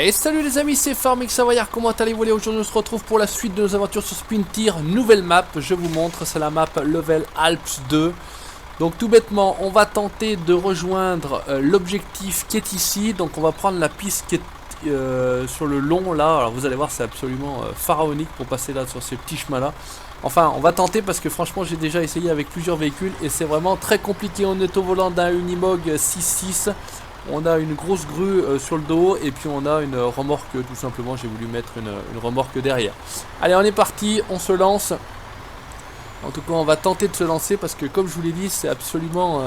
Et salut les amis, c'est Farming Savoyard, comment allez-vous? Aujourd'hui on se retrouve pour la suite de nos aventures sur Sprintir, nouvelle map, je vous montre, c'est la map Level Alps 2. Donc tout bêtement, on va tenter de rejoindre l'objectif qui est ici, donc on va prendre la piste qui est sur le long là, alors vous allez voir c'est absolument pharaonique pour passer là sur ces petits chemins là. Enfin on va tenter parce que franchement j'ai déjà essayé avec plusieurs véhicules et c'est vraiment très compliqué, on est au volant d'un Unimog 6.6. On a une grosse grue sur le dos et puis on a une remorque tout simplement, j'ai voulu mettre une remorque derrière. Allez on est parti, on se lance. En tout cas on va tenter de se lancer parce que comme je vous l'ai dit c'est absolument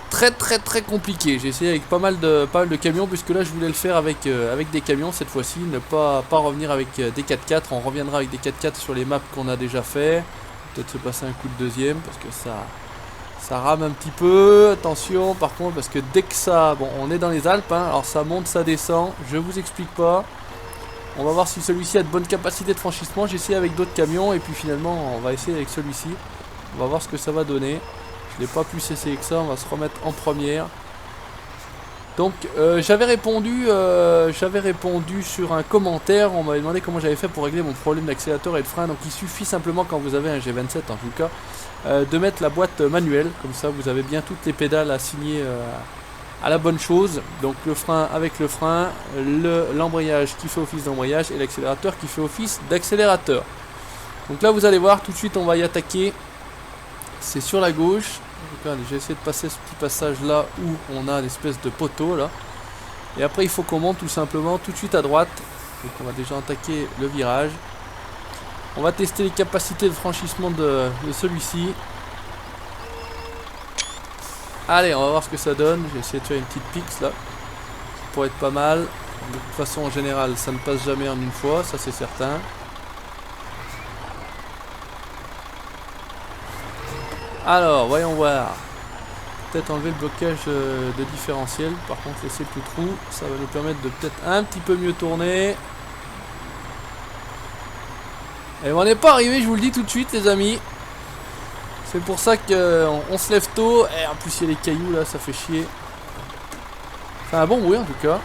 très compliqué. J'ai essayé avec pas mal de camions puisque là je voulais le faire avec des camions cette fois-ci, ne pas revenir avec des 4x4. On reviendra avec des 4x4 sur les maps qu'on a déjà fait. Peut-être se passer un coup de deuxième parce que ça rame un petit peu, attention par contre parce que dès que ça... Bon on est dans les Alpes, hein, alors ça monte, ça descend, je vous explique pas. On va voir si celui-ci a de bonnes capacités de franchissement, j'ai essayé avec d'autres camions et puis finalement on va essayer avec celui-ci. On va voir ce que ça va donner. Je n'ai pas plus essayé que ça, on va se remettre en première. Donc j'avais répondu sur un commentaire, on m'avait demandé comment j'avais fait pour régler mon problème d'accélérateur et de frein. Donc il suffit simplement quand vous avez un G27 en tout cas, de mettre la boîte manuelle, comme ça vous avez bien toutes les pédales assignées à la bonne chose. Donc le frein avec le frein, l'embrayage qui fait office d'embrayage et l'accélérateur qui fait office d'accélérateur. Donc là vous allez voir, tout de suite on va y attaquer. C'est sur la gauche. J'ai essayé de passer ce petit passage là où on a l'espèce de poteau là. Et après il faut qu'on monte tout simplement tout de suite à droite. Donc on va déjà attaquer le virage. On va tester les capacités de franchissement de celui-ci. Allez, on va voir ce que ça donne. J'ai essayé de faire une petite pix là. Ça pourrait être pas mal. De toute façon en général ça ne passe jamais en une fois, ça c'est certain. Alors, voyons voir. Peut-être enlever le blocage de différentiel. Par contre, laisser le trou. Ça va nous permettre de peut-être un petit peu mieux tourner. Et on n'est pas arrivé, je vous le dis tout de suite, les amis. C'est pour ça qu'on se lève tôt. Et en plus, il y a les cailloux là, ça fait chier. Enfin, un bon bruit en tout cas.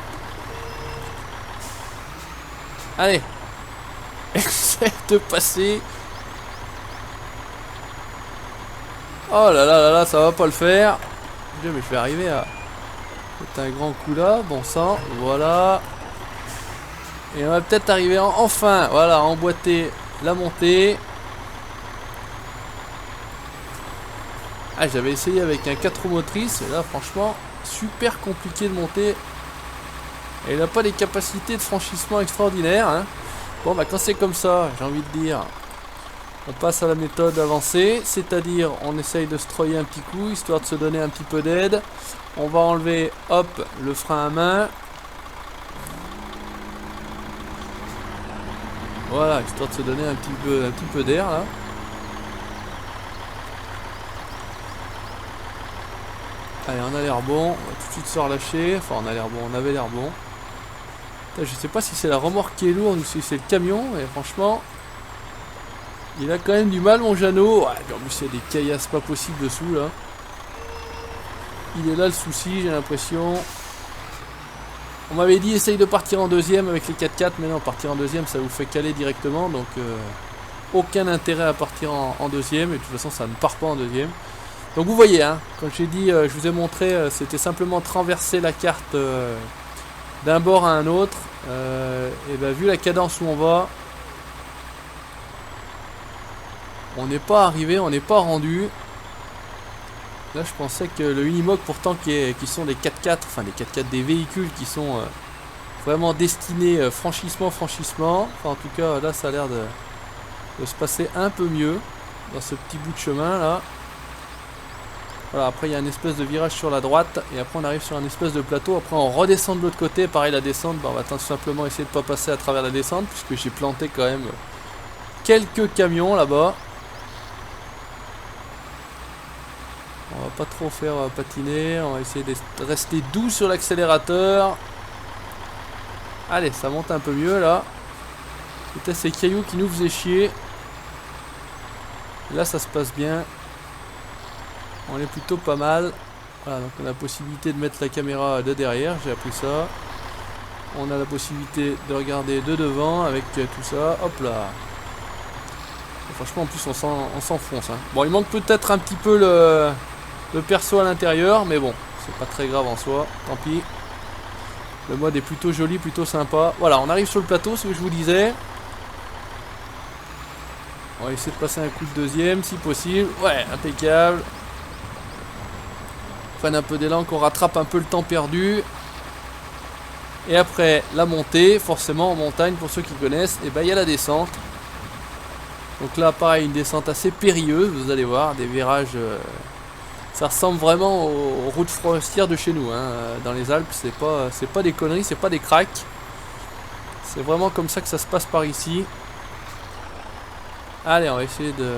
Allez. Essaye de passer. Oh là là là là, ça va pas le faire. Mais je vais arriver à mettre un grand coup là, bon sang, voilà. Et on va peut-être arriver enfin, voilà, à emboîter la montée. Ah, j'avais essayé avec un 4 roues motrices, et là franchement, super compliqué de monter. Et il n'a pas les capacités de franchissement extraordinaires, hein. Bon bah quand c'est comme ça, j'ai envie de dire... On passe à la méthode avancée, c'est-à-dire on essaye de se troyer un petit coup, histoire de se donner un petit peu d'aide. On va enlever, hop, le frein à main. Voilà, histoire de se donner un petit peu d'air là. Allez, on a l'air bon, on va tout de suite se relâcher. Enfin, on a l'air bon, on avait l'air bon. Putain, je sais pas si c'est la remorque qui est lourde ou si c'est le camion, mais franchement... Il a quand même du mal mon Jeannot. Ouais, en plus il y a des caillasses pas possibles dessous là. Il est là le souci, j'ai l'impression. On m'avait dit essaye de partir en deuxième avec les 4x4, mais non, partir en deuxième ça vous fait caler directement. Donc aucun intérêt à partir en deuxième. Et de toute façon ça ne part pas en deuxième. Donc vous voyez, hein, quand j'ai dit, je vous ai montré, c'était simplement traverser la carte d'un bord à un autre. Et ben vu la cadence où on va... On n'est pas arrivé, on n'est pas rendu. Là je pensais que le Unimog pourtant qui sont des 4x4, enfin des 4x4 des véhicules qui sont vraiment destinés franchissement. Enfin en tout cas là ça a l'air de se passer un peu mieux dans ce petit bout de chemin là. Voilà, après il y a une espèce de virage sur la droite et après on arrive sur un espèce de plateau. Après on redescend de l'autre côté, pareil la descente, bah, on va tout simplement essayer de ne pas passer à travers la descente puisque j'ai planté quand même quelques camions là-bas. On va pas trop faire patiner, on va essayer de rester doux sur l'accélérateur. Allez, ça monte un peu mieux là. C'était ces cailloux qui nous faisaient chier. Là ça se passe bien. On est plutôt pas mal. Voilà, donc on a la possibilité de mettre la caméra de derrière, j'ai appris ça. On a la possibilité de regarder de devant avec tout ça. Hop là. Franchement, en plus, on s'enfonce. Hein. Bon, il manque peut-être un petit peu le perso à l'intérieur, mais bon, c'est pas très grave en soi. Tant pis. Le mode est plutôt joli, plutôt sympa. Voilà, on arrive sur le plateau, ce que je vous disais. On va essayer de passer un coup de deuxième, si possible. Ouais, impeccable. Prenne un peu d'élan, qu'on rattrape un peu le temps perdu. Et après la montée, forcément en montagne, pour ceux qui connaissent, et ben il y a la descente. Donc là, pareil, une descente assez périlleuse, vous allez voir, des virages. Ça ressemble vraiment aux routes forestières de chez nous, hein. Dans les Alpes. C'est pas des conneries, c'est pas des cracks. C'est vraiment comme ça que ça se passe par ici. Allez, on va essayer de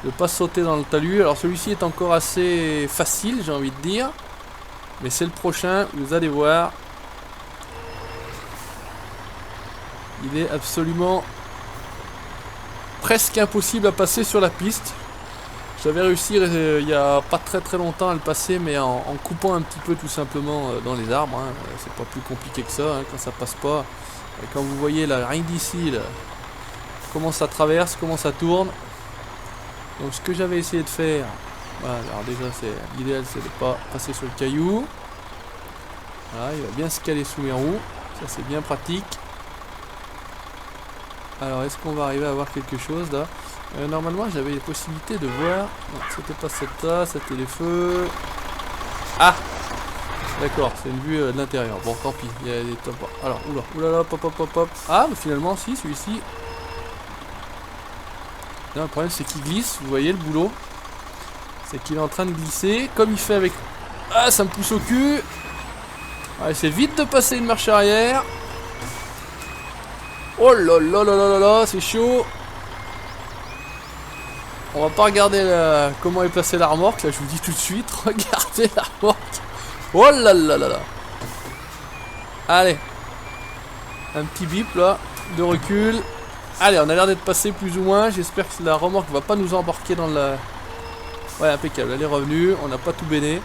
ne pas sauter dans le talus. Alors celui-ci est encore assez facile, j'ai envie de dire. Mais c'est le prochain, vous allez voir. Il est absolument presque impossible à passer sur la piste. J'avais réussi il y a pas très longtemps à le passer, mais en coupant un petit peu tout simplement dans les arbres. Hein. C'est pas plus compliqué que ça, hein, quand ça passe pas. Et quand vous voyez là, rien d'ici, là, comment ça traverse, comment ça tourne. Donc ce que j'avais essayé de faire, voilà, alors déjà l'idéal c'est de pas passer sur le caillou. Voilà, il va bien se caler sous mes roues, ça c'est bien pratique. Alors est-ce qu'on va arriver à voir quelque chose là? Normalement j'avais les possibilités de voir. Non, c'était pas cette là, c'était les feux. Ah, d'accord, c'est une vue de l'intérieur. Bon, tant pis, il y a des top. Alors, oulala, pop. Ah, mais finalement, si, celui-ci. Là, le problème, c'est qu'il glisse. Vous voyez le boulot? C'est qu'il est en train de glisser. Comme il fait avec. Ah, ça me pousse au cul. Allez, c'est vite de passer une marche arrière. Oh là là là là là là, c'est chaud. On va pas regarder comment est placée la remorque. Là, je vous dis tout de suite. Regardez la remorque. Oh là là là là. Allez. Un petit bip là. De recul. Allez, on a l'air d'être passé plus ou moins. J'espère que la remorque va pas nous embarquer dans le... Ouais, impeccable. Elle est revenue. On n'a pas tout béné.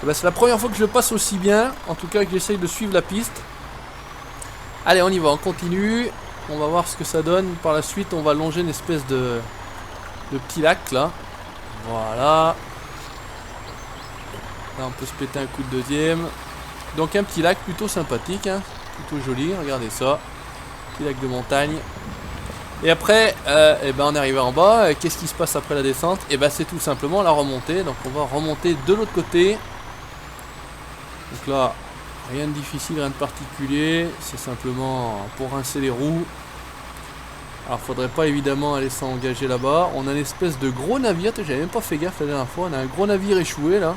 Ben, c'est la première fois que je passe aussi bien. En tout cas, que j'essaye de suivre la piste. Allez, on y va. On continue. On va voir ce que ça donne. Par la suite, on va longer une espèce de petit lac là. Voilà. Là on peut se péter un coup de deuxième. Donc un petit lac plutôt sympathique, hein. Plutôt joli, regardez ça. Petit lac de montagne. Et après, eh ben on est arrivé en bas. Qu'est-ce qui se passe après la descente? Et ben c'est tout simplement la remontée. Donc on va remonter de l'autre côté. Donc là, rien de difficile, rien de particulier. C'est simplement pour rincer les roues. Alors faudrait pas évidemment aller s'engager là-bas. On a une espèce de gros navire, j'avais même pas fait gaffe la dernière fois. On a un gros navire échoué là.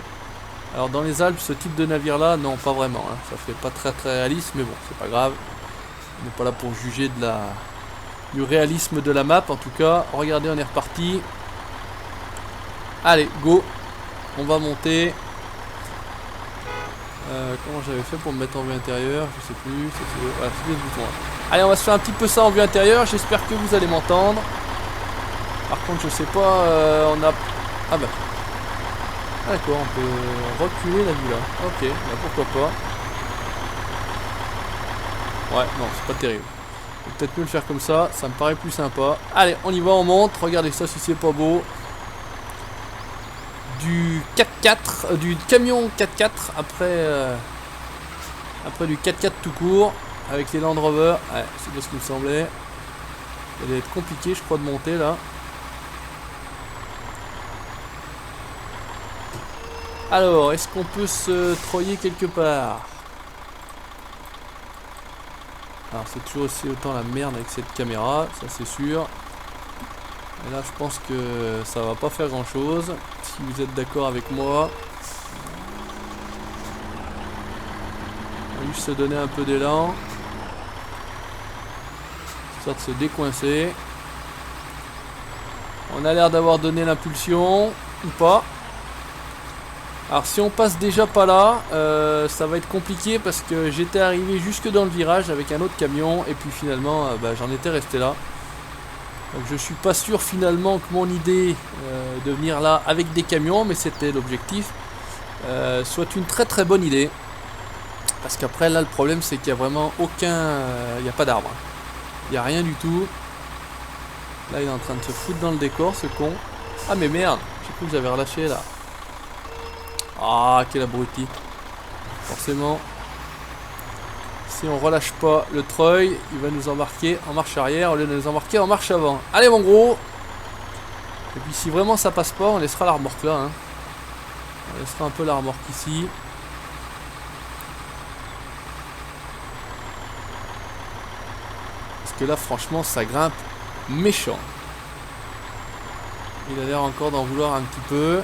Alors dans les Alpes, ce type de navire là, non pas vraiment, hein. Ça fait pas très réaliste, mais bon, c'est pas grave. On n'est pas là pour juger du réalisme de la map. En tout cas, regardez, on est reparti. Allez, go. On va monter. Comment j'avais fait pour me mettre en vue intérieure? Je sais plus. Voilà, c'est le bouton. Allez, on va se faire un petit peu ça en vue intérieure. J'espère que vous allez m'entendre. Par contre, je sais pas. On a. Ah bah. Ah, d'accord, on peut reculer la vue là. Ok, bah pourquoi pas. Ouais, non, c'est pas terrible. Faut peut-être mieux le faire comme ça. Ça me paraît plus sympa. Allez, on y va, on monte. Regardez ça si c'est pas beau. Du 4x4, du camion 4x4 après du 4x4 tout court avec les Land Rover. Ouais, c'est bien ce qui me semblait. Ça va être compliqué, je crois, de monter là. Alors, est-ce qu'on peut se troyer quelque part? Alors, c'est toujours aussi autant la merde avec cette caméra, ça c'est sûr. Et là, je pense que ça va pas faire grand chose. Si vous êtes d'accord avec moi. On va juste se donner un peu d'élan. Histoire de se décoincer. On a l'air d'avoir donné l'impulsion. Ou pas. Alors si on passe déjà pas là, ça va être compliqué parce que j'étais arrivé jusque dans le virage avec un autre camion. Et puis finalement, j'en étais resté là. Donc je suis pas sûr finalement que mon idée de venir là avec des camions, mais c'était l'objectif, soit une très bonne idée. Parce qu'après là le problème c'est qu'il y a vraiment aucun... il n'y a pas d'arbre. Il n'y a rien du tout. Là il est en train de se foutre dans le décor ce con. Ah mais merde, j'ai cru que j'avais relâché là. Ah quel abruti. Forcément. Si on relâche pas le treuil, il va nous embarquer en marche arrière au lieu de nous embarquer en marche avant. Allez mon gros. Et puis si vraiment ça passe pas, on laissera la remorque là. Hein. On laissera un peu la remorque ici. Parce que là franchement ça grimpe méchant. Il a l'air encore d'en vouloir un petit peu.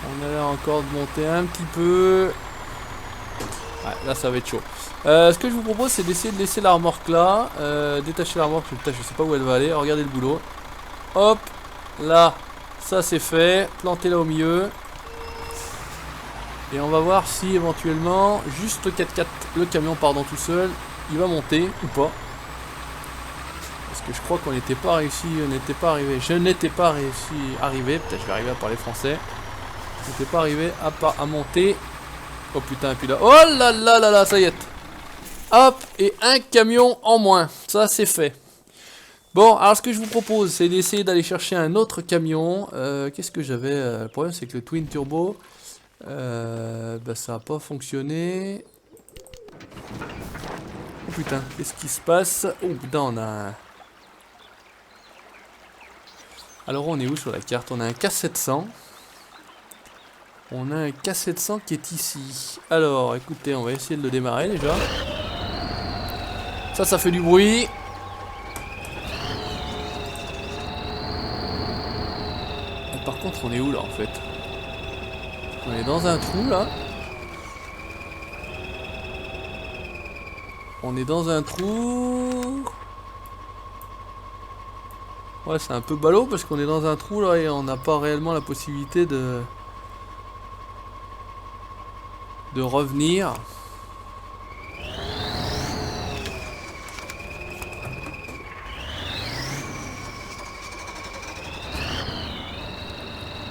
On a l'air encore de monter un petit peu. Ouais, là ça va être chaud. Ce que je vous propose c'est d'essayer de laisser la remorque là. Détacher la remorque, putain, je sais pas où elle va aller. Regardez le boulot. Hop, là, ça c'est fait. Planter là au milieu. Et on va voir si éventuellement, juste le 4x4, le camion pardon tout seul, il va monter ou pas. Parce que je crois qu'on n'était pas réussi, on n'était pas arrivé. Je n'étais pas réussi arrivé. Peut-être je vais arriver à parler français. Je n'étais pas arrivé à monter. Oh putain, et puis là. Oh là là là là, ça y est. Hop, et un camion en moins. Ça c'est fait. Bon, alors ce que je vous propose, c'est d'essayer d'aller chercher un autre camion. Qu'est-ce que j'avais le problème, c'est que le Twin Turbo, bah, ça n'a pas fonctionné. Oh putain, qu'est-ce qui se passe? Oh putain, on a un... Alors on est où sur la carte? On a un K700. On a un K700 qui est ici. Alors, écoutez, on va essayer de le démarrer déjà. Ça fait du bruit. Et par contre, on est où là en fait? On est dans un trou là. On est dans un trou. Ouais, c'est un peu ballot parce qu'on est dans un trou là et on n'a pas réellement la possibilité de revenir.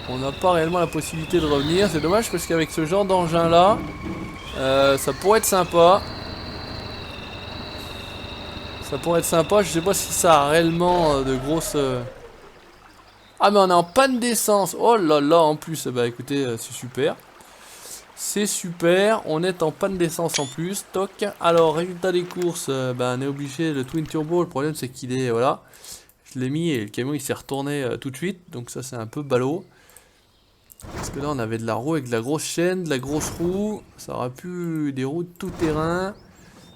On n'a pas réellement la possibilité de revenir. C'est dommage parce qu'avec ce genre d'engin là, ça pourrait être sympa. Ça pourrait être sympa. Je sais pas si ça a réellement de grosses... Ah mais on est en panne d'essence. Oh là là, en plus. Bah écoutez, c'est super. C'est super. On est en panne d'essence en plus. Toc. Alors, résultat des courses. Bah, on est obligé. Le Twin Turbo, le problème c'est qu'il est... Voilà. Je l'ai mis et le camion il s'est retourné tout de suite. Donc ça c'est un peu ballot. Parce que là on avait de la roue avec de la grosse chaîne, de la grosse roue. Ça aurait pu... Des roues de tout terrain.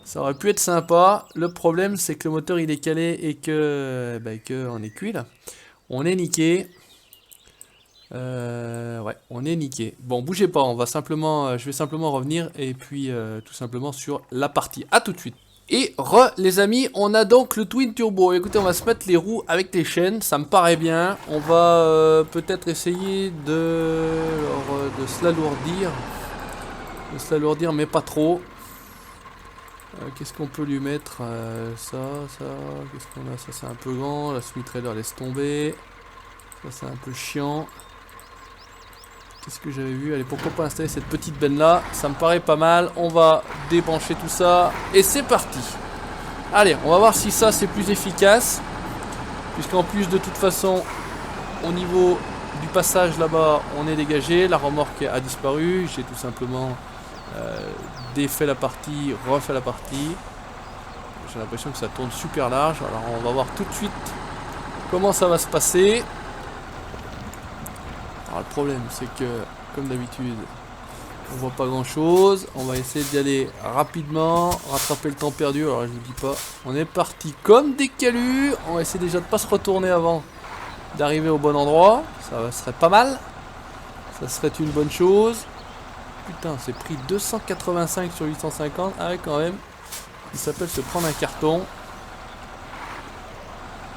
Ça aurait pu être sympa. Le problème c'est que le moteur il est calé et que... Bah, on est cuit là. On est niqué. Ouais, on est niqué. Bon, bougez pas, on va simplement, je vais simplement revenir et puis tout simplement sur la partie. À tout de suite. Et les amis, on a donc le Twin Turbo. Écoutez, on va se mettre les roues avec les chaînes, ça me paraît bien. On va peut-être essayer de se l'alourdir. De se l'alourdir, mais pas trop. Qu'est-ce qu'on peut lui mettre? Ça. Qu'est-ce qu'on a? Ça, c'est un peu grand. La Smith Raider laisse tomber. Ça, c'est un peu chiant. Qu'est-ce que j'avais vu? Allez, pourquoi pas installer cette petite benne là? Ça me paraît pas mal. On va débrancher tout ça. Et c'est parti. Allez, on va voir si ça c'est plus efficace. Puisqu'en plus de toute façon, au niveau du passage là-bas, on est dégagé. La remorque a disparu. J'ai tout simplement défait la partie, refait la partie. J'ai l'impression que ça tourne super large. Alors on va voir tout de suite comment ça va se passer. Alors le problème c'est que, comme d'habitude, on voit pas grand chose. On va essayer d'y aller rapidement, rattraper le temps perdu. Alors je vous dis pas, on est parti comme des calus. On va essayer déjà de pas se retourner avant d'arriver au bon endroit. Ça serait pas mal. Ça serait une bonne chose. Putain, c'est pris 285 sur 850. Ah ouais, quand même. Il s'appelle se prendre un carton.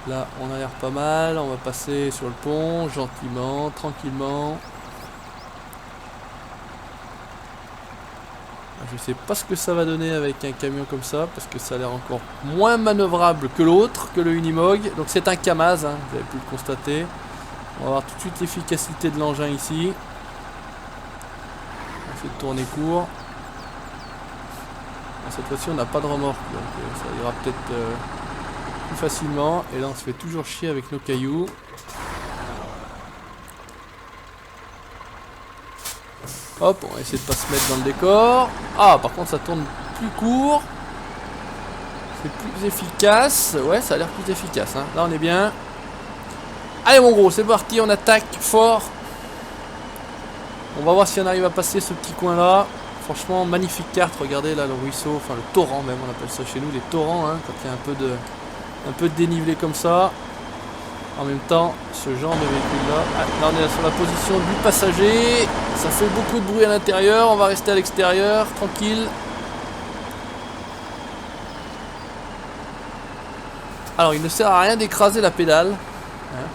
Là, on a l'air pas mal. On va passer sur le pont, gentiment, tranquillement. Je sais pas ce que ça va donner avec un camion comme ça, parce que ça a l'air encore moins manœuvrable que l'autre, que le Unimog. Donc c'est un Kamaz, hein, vous avez pu le constater. On va voir tout de suite l'efficacité de l'engin ici. essayer de tourner court. Cette fois-ci on n'a pas de remorque, donc ça ira peut-être plus facilement. Et là on se fait toujours chier avec nos cailloux. Hop, on va essayer de pas se mettre dans le décor. Ah, par contre ça tourne plus court. C'est plus efficace. Ouais, ça a l'air plus efficace, hein. Là on est bien. Allez mon gros, c'est parti, on attaque fort. On va voir si on arrive à passer ce petit coin là. Franchement, magnifique carte, regardez là le ruisseau, enfin le torrent même, on appelle ça chez nous, les torrents, hein, quand il y a un peu de dénivelé comme ça. En même temps, ce genre de véhicule là, là on est sur la position du passager, ça fait beaucoup de bruit à l'intérieur, on va rester à l'extérieur, tranquille. Alors il ne sert à rien d'écraser la pédale, hein.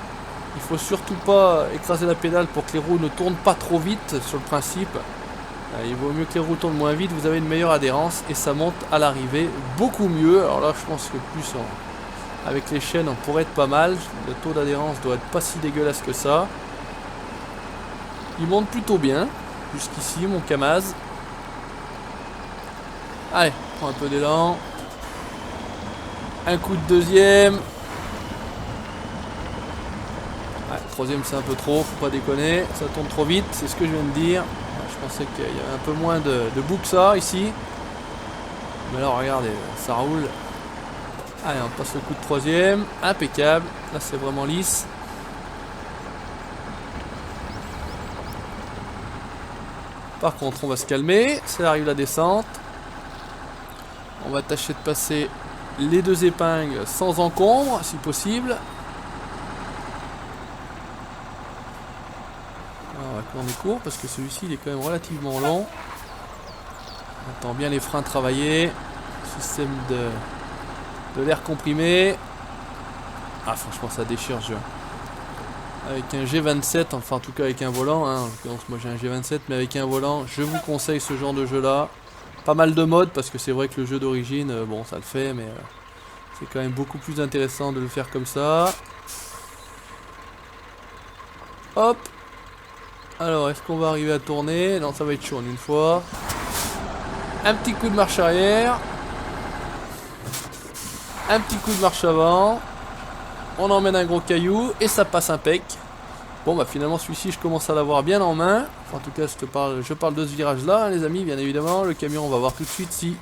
Il faut surtout pas écraser la pédale pour que les roues ne tournent pas trop vite sur le principe. Il vaut mieux que les roues tournent moins vite, vous avez une meilleure adhérence et ça monte à l'arrivée beaucoup mieux. Alors là je pense que plus avec les chaînes on pourrait être pas mal. Le taux d'adhérence doit être pas si dégueulasse que ça. Il monte plutôt bien jusqu'ici mon Kamaz. Allez, prends un peu d'élan. Un coup de deuxième. Ouais, troisième c'est un peu trop, faut pas déconner. Ça tourne trop vite, c'est ce que je viens de dire. Je pensais qu'il y avait un peu moins de boue que ça ici. Mais là regardez, ça roule. Allez, on passe le coup de troisième. Impeccable. Là c'est vraiment lisse. Par contre on va se calmer. Ça arrive la descente. On va tâcher de passer les deux épingles sans encombre si possible. On est court parce que celui-ci il est quand même relativement long. On entend bien les freins travailler. Système de l'air comprimé. Ah franchement ça déchire ce jeu. Avec un G27, enfin en tout cas avec un volant, hein. En l'occurrence moi j'ai un G27, mais avec un volant, je vous conseille ce genre de jeu là. Pas mal de modes parce que c'est vrai que le jeu d'origine, bon ça le fait, mais c'est quand même beaucoup plus intéressant de le faire comme ça. Hop. Alors, est-ce qu'on va arriver à tourner? Non, ça va être chaud en une fois. Un petit coup de marche arrière. Un petit coup de marche avant. On emmène un gros caillou et ça passe impec. Bon, bah finalement, celui-ci, je commence à l'avoir bien en main. Enfin, en tout cas, je parle de ce virage-là, hein, les amis, bien évidemment. Le camion, on va voir tout de suite si...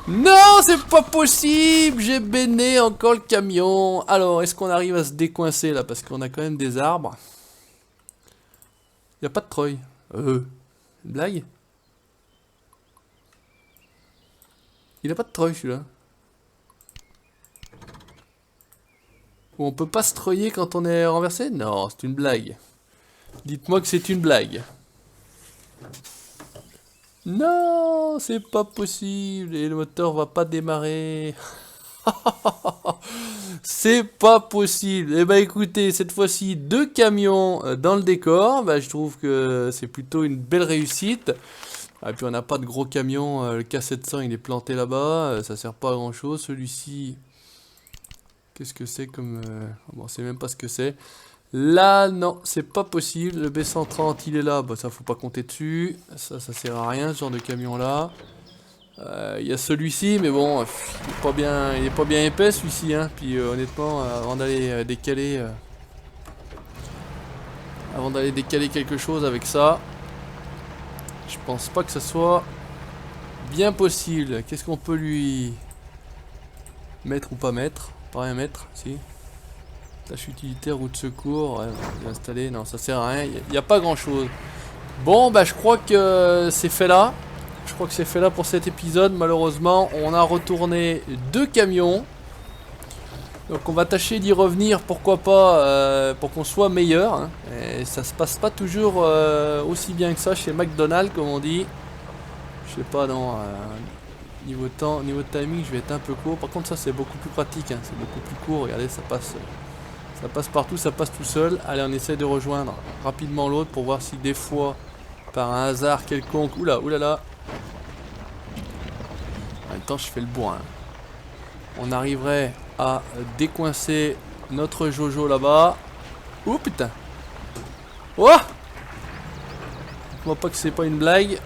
Non, c'est pas possible! J'ai béné encore le camion. Alors, est-ce qu'on arrive à se décoincer, là? Parce qu'on a quand même des arbres. Y a pas de treuil. Une blague? Il a pas de treuil celui-là. Ou on peut pas se treuiller quand on est renversé? Non, c'est une blague. Dites-moi que c'est une blague. Non, c'est pas possible. Et le moteur va pas démarrer. C'est pas possible. Eh ben écoutez, cette fois-ci 2 camions dans le décor. Bah, je trouve que c'est plutôt une belle réussite. Et puis on n'a pas de gros camion. Le K700 il est planté là-bas. Ça sert pas à grand chose. Celui-ci, qu'est-ce que c'est comme... Bon, c'est même pas ce que c'est. Là, non, c'est pas possible. Le B130 il est là. Bah, ça faut pas compter dessus. Ça sert à rien ce genre de camion là. Il y a celui-ci, mais bon, il est pas bien épais celui-ci, hein. Puis honnêtement, avant d'aller décaler quelque chose avec ça, je pense pas que ça soit bien possible. Qu'est-ce qu'on peut lui mettre ou pas mettre? Pas rien mettre, si. Tâche utilitaire, roue de secours, ouais, installer, non, ça sert à rien. Il n'y a pas grand-chose. Bon, bah je crois que c'est fait là. Je crois que c'est fait là pour cet épisode. Malheureusement, on a retourné 2 camions. Donc on va tâcher d'y revenir, pourquoi pas, pour qu'on soit meilleur, hein. Et ça se passe pas toujours aussi bien que ça chez McDonald's, comme on dit. Je sais pas, non. Niveau temps, niveau timing, je vais être un peu court. Par contre, ça c'est beaucoup plus pratique, hein. C'est beaucoup plus court. Regardez, ça passe partout, ça passe tout seul. Allez, on essaie de rejoindre rapidement l'autre pour voir si des fois, par un hasard quelconque, oulala. En même temps, je fais le bourrin. On arriverait à décoincer notre Jojo là-bas. Oh putain. Oh! Dites-moi pas que c'est pas une blague.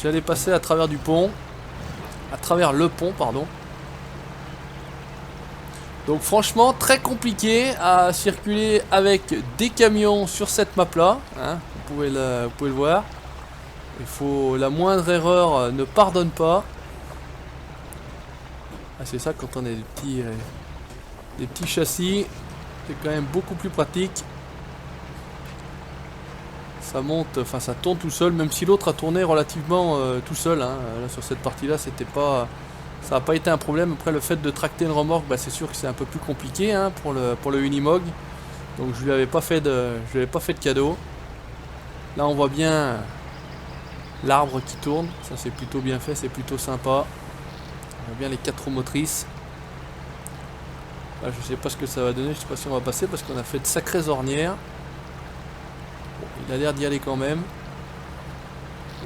J'allais passer à travers du pont. À travers le pont, pardon. Donc franchement, très compliqué à circuler avec des camions sur cette map-là. Hein, vous pouvez le voir. Il faut... La moindre erreur ne pardonne pas. Ah, c'est ça quand on a des petits châssis. C'est quand même beaucoup plus pratique. Ça monte, enfin ça tourne tout seul, même si l'autre a tourné relativement tout seul. Hein. Là, sur cette partie-là, c'était pas, ça n'a pas été un problème. Après, le fait de tracter une remorque, bah, c'est sûr que c'est un peu plus compliqué hein, pour le Unimog. Donc je lui avais pas fait de cadeau. Là, on voit bien l'arbre qui tourne. Ça, c'est plutôt bien fait, c'est plutôt sympa. On voit bien les 4 roues motrices. Là, je sais pas ce que ça va donner. Je sais pas si on va passer parce qu'on a fait de sacrées ornières. Il a l'air d'y aller quand même.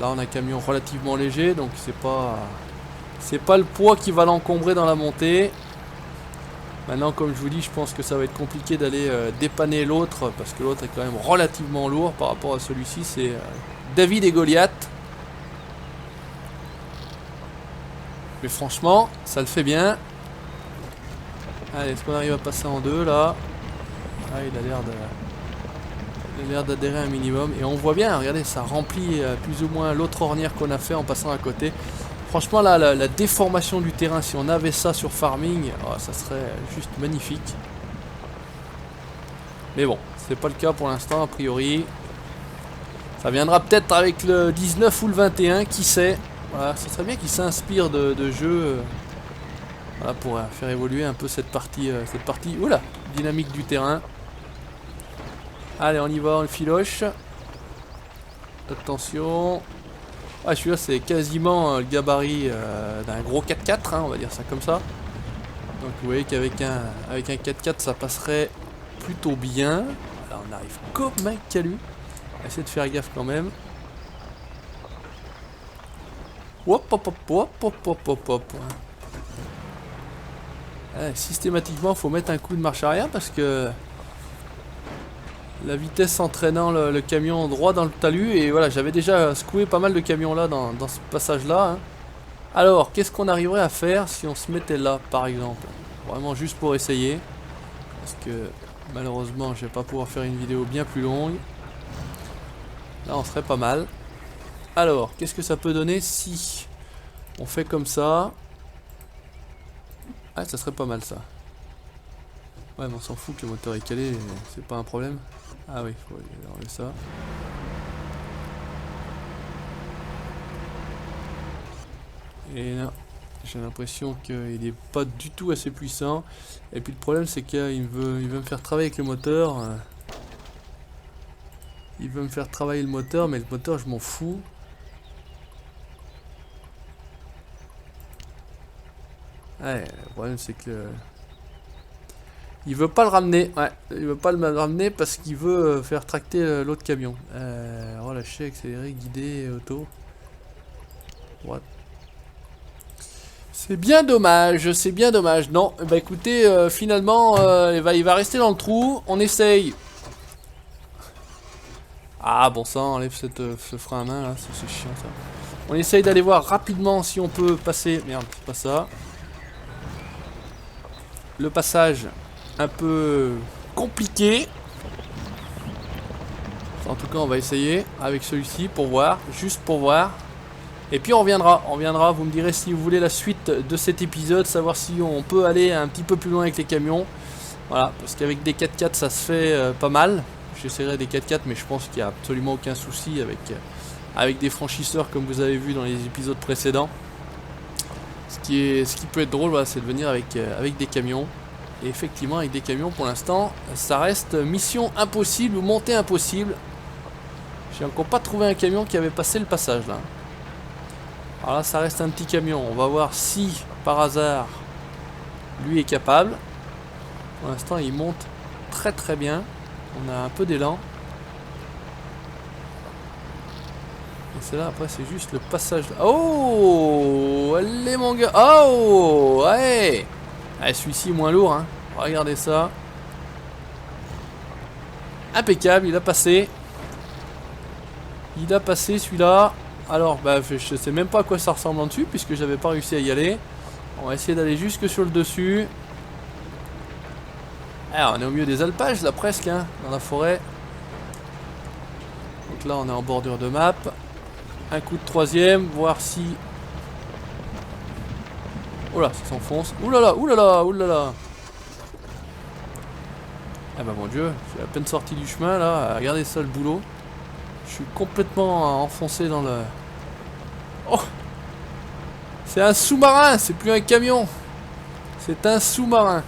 Là on a un camion relativement léger, donc c'est pas le poids qui va l'encombrer dans la montée. Maintenant, comme je vous dis, je pense que ça va être compliqué d'aller dépanner l'autre, parce que l'autre est quand même relativement lourd par rapport à celui-ci. C'est David et Goliath. Mais franchement, ça le fait bien. Allez, est-ce qu'on arrive à passer en deux là? Ah, il a l'air d'adhérer un minimum. Et on voit bien, regardez, ça remplit plus ou moins l'autre ornière qu'on a fait en passant à côté. Franchement, là, la déformation du terrain, si on avait ça sur Farming, oh, ça serait juste magnifique. Mais bon, c'est pas le cas pour l'instant, a priori. Ça viendra peut-être avec le 19 ou le 21, qui sait. Voilà, ça serait bien qu'il s'inspire de jeux voilà, pour faire évoluer un peu cette partie oula, dynamique du terrain. Allez, on y va, on le filoche. Attention. Ah, celui-là, c'est quasiment le gabarit d'un gros 4x4, hein, on va dire ça comme ça. Donc vous voyez qu'avec un 4x4, ça passerait plutôt bien. Là, on arrive comme un calu. On va essayer de faire gaffe quand même. Hop, hop, hop, hop, hop, hop, hop, hop. Allez, systématiquement, il faut mettre un coup de marche arrière parce que la vitesse entraînant le camion droit dans le talus. Et voilà, j'avais déjà secoué pas mal de camions là dans ce passage là hein. Alors qu'est-ce qu'on arriverait à faire si on se mettait là par exemple, vraiment juste pour essayer, parce que malheureusement je vais pas pouvoir faire une vidéo bien plus longue. Là on serait pas mal. Alors qu'est-ce que ça peut donner si on fait comme ça? Ah, ça serait pas mal ça. Ouais, mais on s'en fout que le moteur est calé, c'est pas un problème. Ah oui, faut enlever ça. Et là, j'ai l'impression qu'il est pas du tout assez puissant. Et puis le problème c'est qu'il veut me faire travailler avec le moteur. Il veut me faire travailler le moteur, mais le moteur je m'en fous. Ouais, le problème c'est que... Il veut pas le ramener, ouais, il veut pas le ramener parce qu'il veut faire tracter l'autre camion. Relâcher, accélérer, guider, auto. What? C'est bien dommage, c'est bien dommage. Non, bah écoutez, finalement, il va rester dans le trou. On essaye. Ah bon sang, enlève ce frein à main là, c'est chiant ça. On essaye d'aller voir rapidement si on peut passer. Merde, c'est pas ça. Le passage un peu compliqué. En tout cas, on va essayer avec celui-ci pour voir, juste pour voir. Et puis on reviendra, vous me direz si vous voulez la suite de cet épisode, savoir si on peut aller un petit peu plus loin avec les camions. Voilà, parce qu'avec des 4x4 ça se fait pas mal. J'essaierai des 4x4 mais je pense qu'il n'y a absolument aucun souci avec des franchisseurs comme vous avez vu dans les épisodes précédents. Ce qui peut être drôle, voilà, c'est de venir avec des camions. Et effectivement avec des camions pour l'instant ça reste mission impossible ou montée impossible. J'ai encore pas trouvé un camion qui avait passé le passage là. Alors là ça reste un petit camion, on va voir si par hasard lui est capable. Pour l'instant il monte très très bien, on a un peu d'élan. Et c'est là après c'est juste le passage. Oh allez mon gars. Oh ouais. Ah, celui-ci moins lourd hein. Regardez ça. Impeccable, il a passé. Il a passé celui-là. Alors, bah, je sais même pas à quoi ça ressemble en dessus, puisque j'avais pas réussi à y aller. On va essayer d'aller jusque sur le dessus. Alors, on est au milieu des alpages, là, presque, hein, dans la forêt. Donc là, on est en bordure de map. Un coup de troisième, voir si... Oh là, ça s'enfonce. Oulala, oulala, oulala. Ah bah mon dieu, je suis à peine sorti du chemin, là. Regardez ça, le boulot. Je suis complètement enfoncé dans le... Oh! C'est un sous-marin, c'est plus un camion. C'est un sous-marin.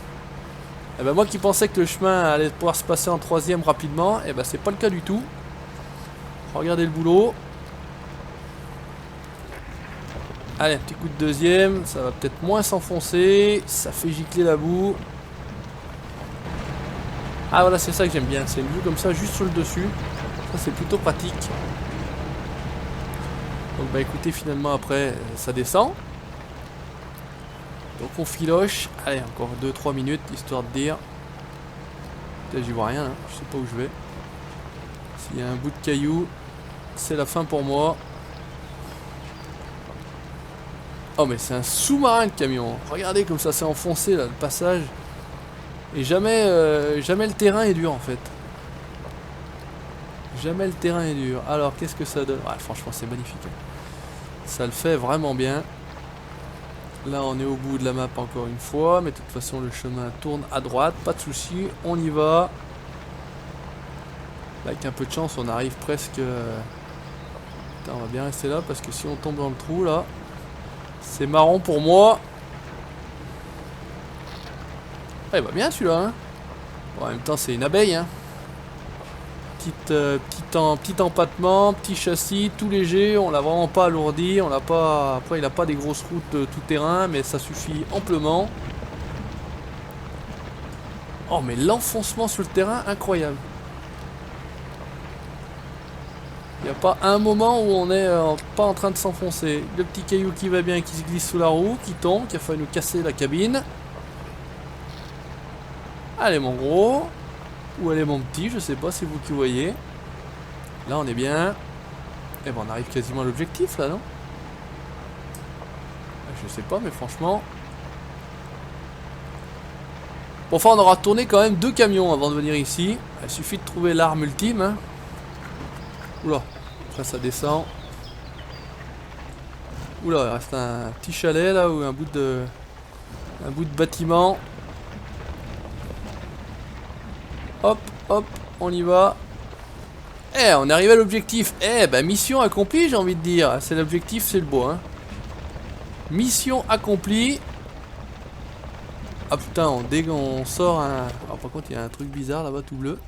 Et ben moi qui pensais que le chemin allait pouvoir se passer en troisième rapidement, et ben c'est pas le cas du tout. Regardez le boulot. Allez, un petit coup de deuxième, ça va peut-être moins s'enfoncer. Ça fait gicler la boue. Ah voilà, c'est ça que j'aime bien, c'est une vue comme ça juste sur le dessus. Ça c'est plutôt pratique. Donc bah écoutez, finalement après ça descend. Donc on filoche. Allez, encore 2-3 minutes histoire de dire. Peut-être j'y vois rien, hein. Je sais pas où je vais. S'il y a un bout de caillou, c'est la fin pour moi. Oh mais c'est un sous-marin de camion. Regardez comme ça s'est enfoncé là le passage. Et jamais le terrain est dur en fait. Jamais le terrain est dur. Alors qu'est-ce que ça donne? Ouais, franchement c'est magnifique. Ça le fait vraiment bien. Là on est au bout de la map encore une fois. Mais de toute façon le chemin tourne à droite. Pas de souci, on y va. Là, avec un peu de chance on arrive presque... Putain, on va bien rester là parce que si on tombe dans le trou là... C'est marrant pour moi. Ah, il va bien celui-là, hein. Bon, en même temps c'est une abeille, hein. Petit empattement, petit châssis, tout léger, on l'a vraiment pas alourdi, on l'a pas. Après il a pas des grosses routes tout terrain, mais ça suffit amplement. Oh mais l'enfoncement sur le terrain, incroyable. Il n'y a pas un moment où on est pas en train de s'enfoncer. Le petit caillou qui va bien, qui se glisse sous la roue, qui tombe, qui a failli nous casser la cabine. Allez mon gros. Ou allez mon petit, je sais pas, c'est vous qui voyez. Là on est bien. Et ben on arrive quasiment à l'objectif là, non? Je sais pas, mais franchement... Bon, enfin on aura tourné quand même 2 camions avant de venir ici. Il suffit de trouver l'arme ultime, hein. Oula, là ça descend. Oula, il reste un petit chalet là, ou un bout de bâtiment. Hop, hop, on y va. Eh, on est arrivé à l'objectif. Eh, bah mission accomplie, j'ai envie de dire. C'est l'objectif, c'est le beau, hein. Mission accomplie. Ah putain, on sort un... Alors par contre, il y a un truc bizarre là-bas, tout bleu.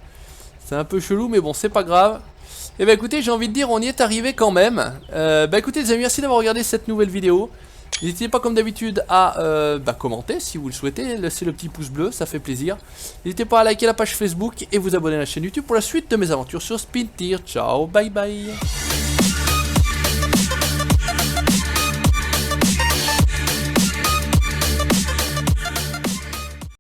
C'est un peu chelou, mais bon, c'est pas grave. Et bah écoutez, j'ai envie de dire, on y est arrivé quand même. Bah écoutez les amis, merci d'avoir regardé cette nouvelle vidéo. N'hésitez pas comme d'habitude à commenter si vous le souhaitez, laissez le petit pouce bleu, ça fait plaisir. N'hésitez pas à liker la page Facebook et vous abonner à la chaîne YouTube pour la suite de mes aventures sur Spintir. Ciao, bye bye.